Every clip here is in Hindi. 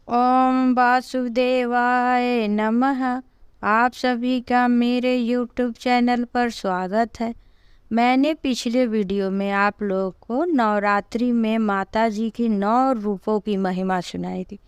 ओम वासुदेवाय नमः। आप सभी का मेरे YouTube चैनल पर स्वागत है। मैंने पिछले वीडियो में आप लोगों को नवरात्रि में माता जी की 9 रूपों की महिमा सुनाई थी।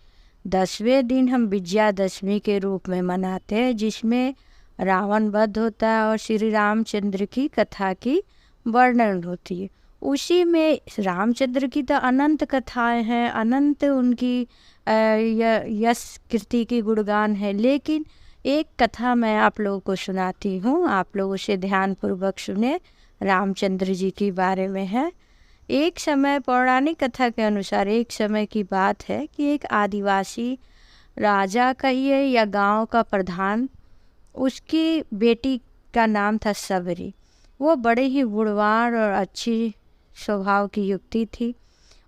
10वें दिन हम विजयादशमी के रूप में मनाते हैं, जिसमें रावण वध होता है और श्री रामचंद्र की कथा की वर्णन होती है। उसी में रामचंद्र की तो अनंत कथाएं हैं, अनंत उनकी यश कीर्ति की गुणगान है, लेकिन एक कथा मैं आप लोगों को सुनाती हूँ। आप लोग उसे ध्यानपूर्वक सुने। रामचंद्र जी के बारे में है। एक समय पौराणिक कथा के अनुसार एक समय की बात है कि एक आदिवासी राजा कहिए या गांव का प्रधान, उसकी बेटी का नाम था सबरी। वो बड़े ही गुणवान और अच्छी स्वभाव की युवती थी।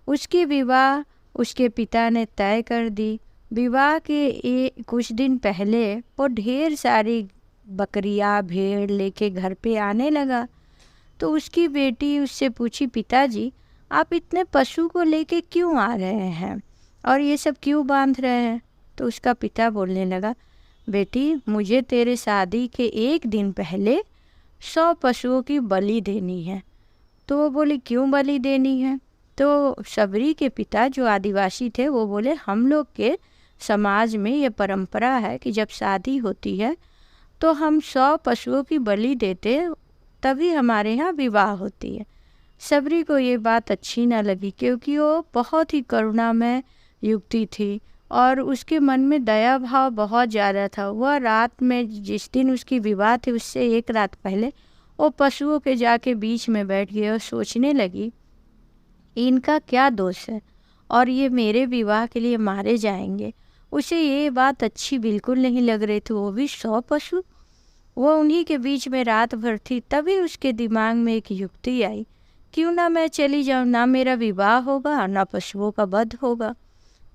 उसकी विवाह उसके पिता ने तय कर दी। विवाह के कुछ दिन पहले वो ढेर सारी बकरियां भेड़ लेके घर पे आने लगा। तो उसकी बेटी उससे पूछी, पिताजी आप इतने पशु को लेके क्यों आ रहे हैं और ये सब क्यों बांध रहे हैं? तो उसका पिता बोलने लगा, बेटी मुझे तेरे शादी के एक दिन पहले 100 पशुओं की बलि देनी है। तो वो बोली, क्यों बलि देनी है? तो सबरी के पिता जो आदिवासी थे वो बोले, हम लोग के समाज में ये परंपरा है कि जब शादी होती है तो हम 100 पशुओं की बलि देते, तभी हमारे यहाँ विवाह होती है। सबरी को ये बात अच्छी ना लगी, क्योंकि वो बहुत ही करुणामय युवती थी और उसके मन में दया भाव बहुत ज़्यादा था। वह रात में, जिस दिन उसकी विवाह थी उससे एक रात पहले, वो पशुओं के जाके बीच में बैठ गई और सोचने लगी, इनका क्या दोष है और ये मेरे विवाह के लिए मारे जाएंगे। उसे ये बात अच्छी बिल्कुल नहीं लग रही थी, वो भी 100 पशु। वो उन्हीं के बीच में रात भर थी। तभी उसके दिमाग में एक युक्ति आई, क्यों ना मैं चली जाऊँ, ना मेरा विवाह होगा ना पशुओं का वध होगा।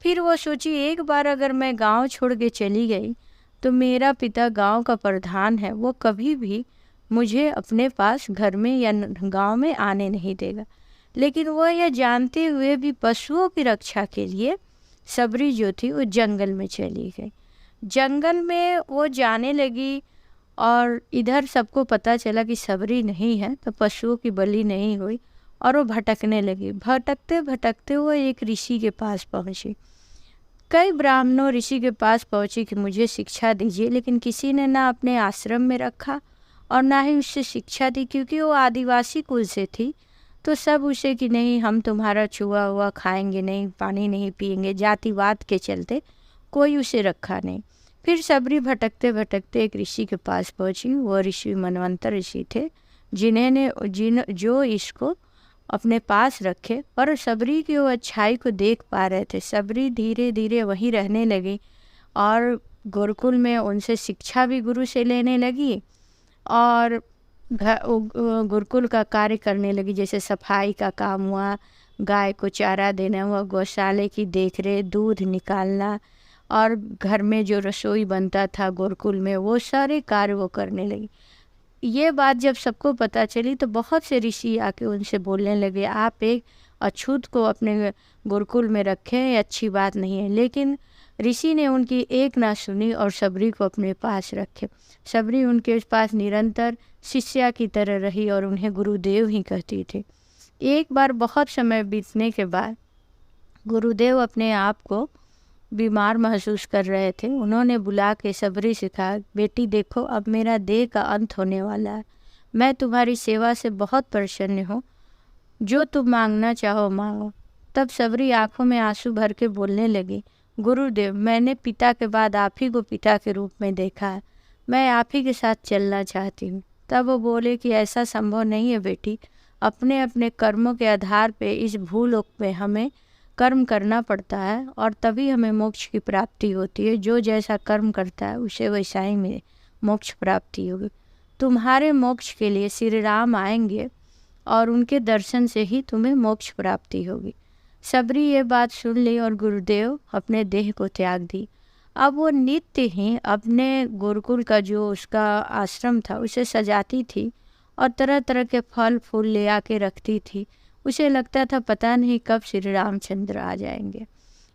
फिर वो सोची, एक बार अगर मैं गांव छोड़ के चली गई तो मेरा पिता गांव का प्रधान है, वो कभी भी मुझे अपने पास घर में या गांव में आने नहीं देगा। लेकिन वह यह जानते हुए भी पशुओं की रक्षा के लिए सबरी जो थी वो जंगल में चली गई। जंगल में वो जाने लगी और इधर सबको पता चला कि सबरी नहीं है, तो पशुओं की बलि नहीं हुई और वो भटकने लगी। भटकते भटकते वो एक ऋषि के पास पहुंची। कई ब्राह्मणों ऋषि के पास पहुंची कि मुझे शिक्षा दीजिए, लेकिन किसी ने ना अपने आश्रम में रखा और ना ही उससे शिक्षा दी, क्योंकि वो आदिवासी कुल से थी। तो सब उसे कि नहीं, हम तुम्हारा छुआ हुआ खाएंगे नहीं, पानी नहीं पिएंगे, जातिवाद के चलते कोई उसे रखा नहीं। फिर सबरी भटकते भटकते एक ऋषि के पास पहुंची। वो ऋषि मनवंतर ऋषि थे, जो इसको अपने पास रखे और सबरी की वो अच्छाई को देख पा रहे थे। सबरी धीरे धीरे वहीं रहने लगी और गुरुकुल में उनसे शिक्षा भी गुरु से लेने लगी और गुरुकुल का कार्य करने लगी, जैसे सफाई का काम हुआ, गाय को चारा देना हुआ, गौशाले की देखरेख, दूध निकालना और घर में जो रसोई बनता था गुरुकुल में, वो सारे कार्य वो करने लगी। ये बात जब सबको पता चली तो बहुत से ऋषि आके उनसे बोलने लगे, आप एक अछूत को अपने गुरुकुल में रखें, ये अच्छी बात नहीं है। लेकिन ऋषि ने उनकी एक ना सुनी और सबरी को अपने पास रखे। सबरी उनके पास निरंतर शिष्या की तरह रही और उन्हें गुरुदेव ही कहती थी। एक बार बहुत समय बीतने के बाद गुरुदेव अपने आप को बीमार महसूस कर रहे थे। उन्होंने बुला के सबरी से कहा, बेटी देखो, अब मेरा देह का अंत होने वाला है। मैं तुम्हारी सेवा से बहुत प्रसन्न हूँ, जो तुम मांगना चाहो मांगो। तब सबरी आंखों में आंसू भर के बोलने लगी, गुरुदेव मैंने पिता के बाद आप ही को पिता के रूप में देखा है, मैं आप ही के साथ चलना चाहती हूँ। तब वो बोले कि ऐसा संभव नहीं है बेटी, अपने अपने कर्मों के आधार पे इस भूलोक में हमें कर्म करना पड़ता है और तभी हमें मोक्ष की प्राप्ति होती है। जो जैसा कर्म करता है उसे वैसा ही में मोक्ष प्राप्ति होगी। तुम्हारे मोक्ष के लिए श्री राम आएंगे और उनके दर्शन से ही तुम्हें मोक्ष प्राप्ति होगी। सबरी ये बात सुन ली और गुरुदेव अपने देह को त्याग दी। अब वो नित्य ही अपने गुरुकुल का जो उसका आश्रम था उसे सजाती थी और तरह तरह के फल फूल ले आके रखती थी। उसे लगता था पता नहीं कब श्री रामचंद्र आ जाएंगे।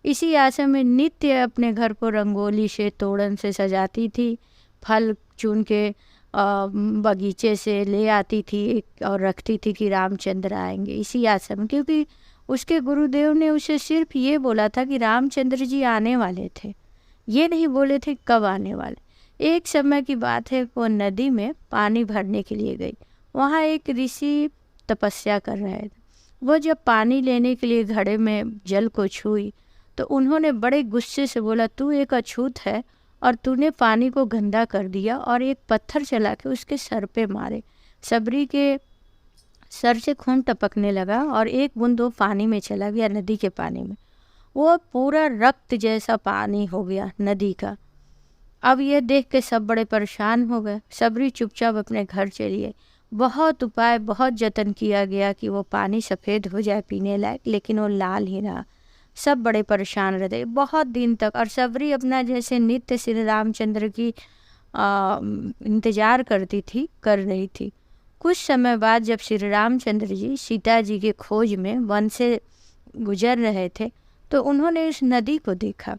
इसी आशा में नित्य अपने घर को रंगोली से, तोरण से सजाती थी, फल चुन के बगीचे से ले आती थी और रखती थी कि रामचंद्र आएंगे, इसी आशा में। क्योंकि उसके गुरुदेव ने उसे सिर्फ ये बोला था कि रामचंद्र जी आने वाले थे, ये नहीं बोले थे कब आने वाले। एक समय की बात है, वो नदी में पानी भरने के लिए गई। वहाँ एक ऋषि तपस्या कर रहे थे। वो जब पानी लेने के लिए घड़े में जल को छुई तो उन्होंने बड़े गुस्से से बोला, तू एक अछूत है और तूने पानी को गंदा कर दिया, और एक पत्थर चला के उसके सर पे मारे। सबरी के सर से खून टपकने लगा और एक बूंद वो पानी में चला गया, नदी के पानी में। वो पूरा रक्त जैसा पानी हो गया नदी का। अब ये देख के सब बड़े परेशान हो गए। सबरी चुपचाप अपने घर चली गई। बहुत उपाय, बहुत जतन किया गया कि वो पानी सफ़ेद हो जाए पीने लायक, लेकिन वो लाल ही रहा। सब बड़े परेशान रहते बहुत दिन तक। और सबरी अपना जैसे नित्य श्री रामचंद्र की इंतज़ार कर रही थी। कुछ समय बाद जब श्री रामचंद्र जी सीता जी के खोज में वन से गुजर रहे थे तो उन्होंने इस नदी को देखा,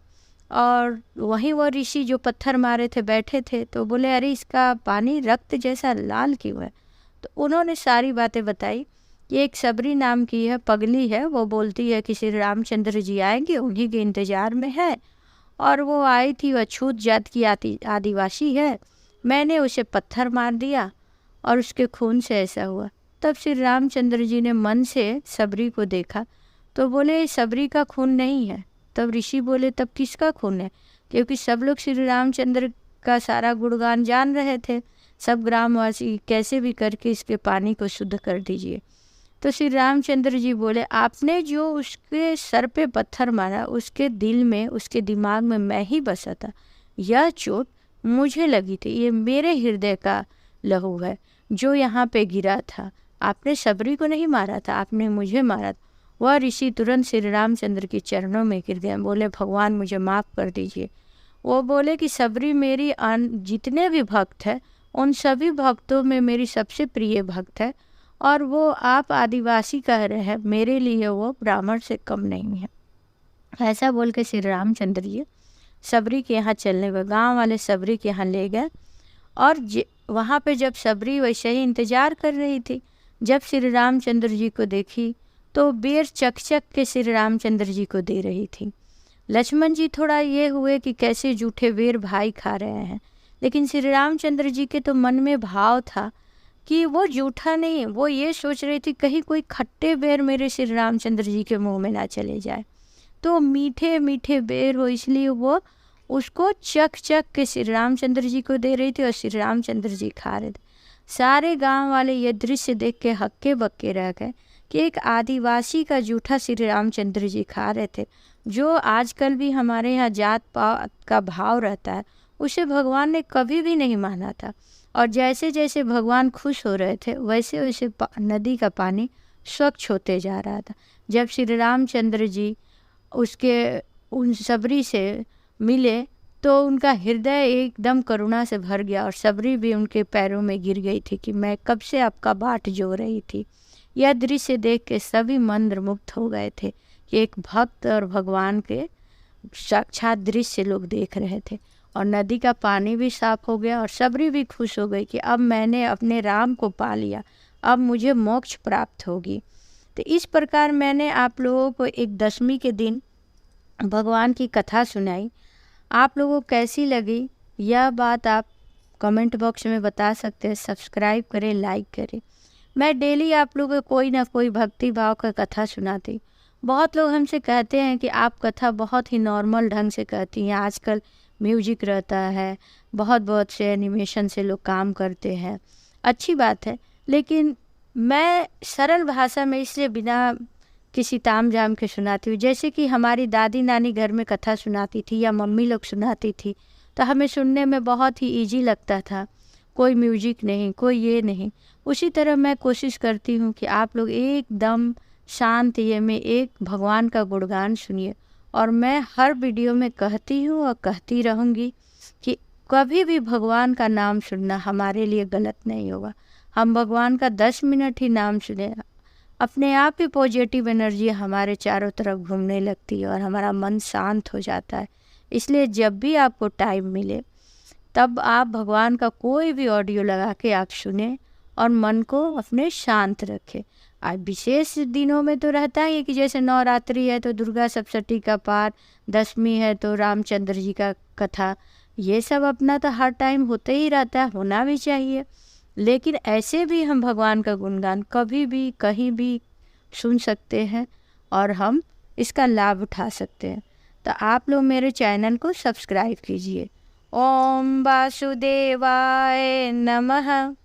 और वहीं वो ऋषि जो पत्थर मारे थे बैठे थे, तो बोले, अरे इसका पानी रक्त जैसा लाल क्यों है? तो उन्होंने सारी बातें बताई। ये एक सबरी नाम की है, पगली है, वो बोलती है कि श्री रामचंद्र जी आएंगे, उन्हीं के इंतज़ार में है, और वो आई थी, वह छूत जात की आदिवासी है। मैंने उसे पत्थर मार दिया और उसके खून से ऐसा हुआ। तब श्री रामचंद्र जी ने मन से सबरी को देखा तो बोले, सबरी का खून नहीं है। तब ऋषि बोले, तब किसका खून है? क्योंकि सब लोग श्री रामचंद्र का सारा गुणगान जान रहे थे, सब ग्रामवासी, कैसे भी करके इसके पानी को शुद्ध कर दीजिए। तो श्री रामचंद्र जी बोले, आपने जो उसके सर पे पत्थर मारा, उसके दिल में, उसके दिमाग में मैं ही बसा था। यह चोट मुझे लगी थी, ये मेरे हृदय का लहू है जो यहाँ पे गिरा था। आपने सबरी को नहीं मारा था, आपने मुझे मारा था। वह ऋषि तुरंत श्री रामचंद्र के चरणों में गिर गए, बोले, भगवान मुझे माफ़ कर दीजिए। वो बोले कि सबरी मेरी जितने भी भक्त हैं उन सभी भक्तों में मेरी सबसे प्रिय भक्त है, और वो आप आदिवासी कह रहे हैं, मेरे लिए वो ब्राह्मण से कम नहीं है। ऐसा बोल के श्री रामचंद्र जी सबरी के यहाँ चलने गए। गाँव वाले सबरी के यहाँ ले गए, और वहाँ पे जब सबरी वैसे ही इंतज़ार कर रही थी, जब श्री रामचंद्र जी को देखी तो बेर चक के श्री रामचंद्र जी को दे रही थी। लक्ष्मण जी थोड़ा ये हुए कि कैसे जूठे बेर भाई खा रहे हैं, लेकिन श्री रामचंद्र जी के तो मन में भाव था कि वो जूठा नहीं, वो ये सोच रही थी कहीं कोई खट्टे बेर मेरे श्री रामचंद्र जी के मुंह में ना चले जाए, तो मीठे मीठे बेर हो, इसलिए वो उसको चक के श्री रामचंद्र जी को दे रही थी और श्री रामचंद्र जी खा रहे थे। सारे गांव वाले ये दृश्य देख के हक्के बक्के रह गए कि एक आदिवासी का जूठा श्री रामचंद्र जी खा रहे थे। जो आजकल भी हमारे यहाँ जात पात का भाव रहता है, उसे भगवान ने कभी भी नहीं माना था। और जैसे जैसे भगवान खुश हो रहे थे वैसे वैसे नदी का पानी स्वच्छ होते जा रहा था। जब श्री रामचंद्र जी उसके उन सबरी से मिले तो उनका हृदय एकदम करुणा से भर गया, और सबरी भी उनके पैरों में गिर गई थी कि मैं कब से आपका बाट जो रही थी। यह दृश्य देख के सभी मंत्रमुग्ध हो गए थे कि एक भक्त और भगवान के साक्षात दृश्य लोग देख रहे थे। और नदी का पानी भी साफ हो गया, और सबरी भी खुश हो गई कि अब मैंने अपने राम को पा लिया, अब मुझे मोक्ष प्राप्त होगी। तो इस प्रकार मैंने आप लोगों को एक दशमी के दिन भगवान की कथा सुनाई। आप लोगों को कैसी लगी यह बात आप कमेंट बॉक्स में बता सकते हैं। सब्सक्राइब करें, लाइक करें। मैं डेली आप लोगों को कोई ना कोई भक्ति भाव का कथा सुनाती। बहुत लोग हमसे कहते हैं कि आप कथा बहुत ही नॉर्मल ढंग से कहती हैं, आजकल म्यूजिक रहता है, बहुत से एनिमेशन से लोग काम करते हैं, अच्छी बात है, लेकिन मैं सरल भाषा में इसलिए बिना किसी ताम झाम के सुनाती हूँ। जैसे कि हमारी दादी नानी घर में कथा सुनाती थी या मम्मी लोग सुनाती थी, तो हमें सुनने में बहुत ही ईजी लगता था, कोई म्यूजिक नहीं, कोई ये नहीं। उसी तरह मैं कोशिश करती हूँ कि आप लोग एकदम शांत ये में एक भगवान का गुणगान सुनिए। और मैं हर वीडियो में कहती हूँ और कहती रहूँगी कि कभी भी भगवान का नाम सुनना हमारे लिए गलत नहीं होगा। हम भगवान का 10 मिनट ही नाम सुने, अपने आप ही पॉजिटिव एनर्जी हमारे चारों तरफ घूमने लगती है और हमारा मन शांत हो जाता है। इसलिए जब भी आपको टाइम मिले तब आप भगवान का कोई भी ऑडियो लगा के आप सुने और मन को अपने शांत रखें। आज विशेष दिनों में तो रहता ही है कि जैसे नवरात्रि है तो दुर्गा सप्तशती का पाठ, दशमी है तो रामचंद्र जी का कथा, ये सब अपना तो हर टाइम होते ही रहता है, होना भी चाहिए। लेकिन ऐसे भी हम भगवान का गुणगान कभी भी कहीं भी सुन सकते हैं और हम इसका लाभ उठा सकते हैं। तो आप लोग मेरे चैनल को सब्सक्राइब कीजिए। ओम वासुदेवाय नमः।